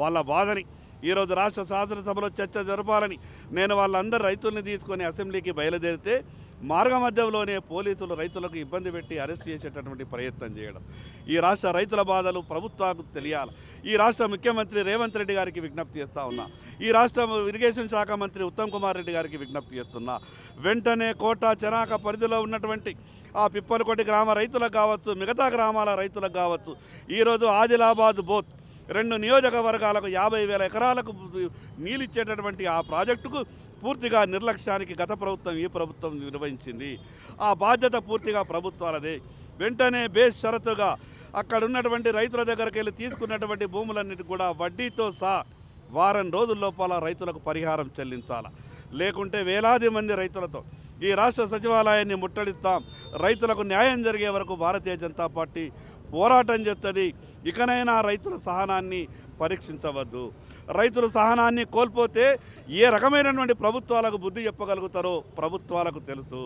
వాళ్ళ బాధని ఈరోజు రాష్ట్ర శాసనసభలో చర్చ జరపాలని నేను వాళ్ళందరూ రైతుల్ని తీసుకొని అసెంబ్లీకి బయలుదేరితే మార్గమధ్యంలోనే పోలీసులు రైతులకు ఇబ్బంది పెట్టి అరెస్ట్ చేసేటటువంటి ప్రయత్నం చేయడం. ఈ రాష్ట్ర రైతుల బాధలు ప్రభుత్వానికి తెలియాలి. ఈ రాష్ట్ర ముఖ్యమంత్రి రేవంత్ రెడ్డి గారికి విజ్ఞప్తి చేస్తూ ఉన్నా, ఈ రాష్ట్ర ఇరిగేషన్ శాఖ మంత్రి ఉత్తమ్ కుమార్ రెడ్డి గారికి విజ్ఞప్తి చేస్తున్నా, వెంటనే కోట చెనాక పరిధిలో ఉన్నటువంటి ఆ పిప్పలకొట్టి గ్రామ రైతులకు కావచ్చు, మిగతా గ్రామాల రైతులకు కావచ్చు, ఈరోజు ఆదిలాబాద్ బోత్ 2 నియోజకవర్గాలకు 50,000 ఎకరాలకు నీళ్ళు ఇచ్చేటటువంటి ఆ ప్రాజెక్టుకు పూర్తిగా నిర్లక్ష్యానికి గత ప్రభుత్వం ఈ ప్రభుత్వం నిర్వహించింది. ఆ బాధ్యత పూర్తిగా ప్రభుత్వాలదే. వెంటనే బేషరతుగా అక్కడ ఉన్నటువంటి రైతుల దగ్గరికి వెళ్ళి తీసుకున్నటువంటి భూములన్నిటి కూడా వడ్డీతో సహా వారం రోజుల లోపల రైతులకు పరిహారం చెల్లించాలి. లేకుంటే వేలాది మంది రైతులతో ఈ రాష్ట్ర సచివాలయాన్ని ముట్టడిస్తాం. రైతులకు న్యాయం జరిగే వరకు భారతీయ జనతా పార్టీ పోరాటం చేస్తుంది. ఇకనైనా రైతుల సహనాన్ని పరీక్షించవద్దు. రైతుల సహనాన్ని కోల్పోతే ఏ రకమైనటువంటి ప్రభుత్వాలకు బుద్ధి చెప్పగలుగుతారో ప్రభుత్వాలకు తెలుసు.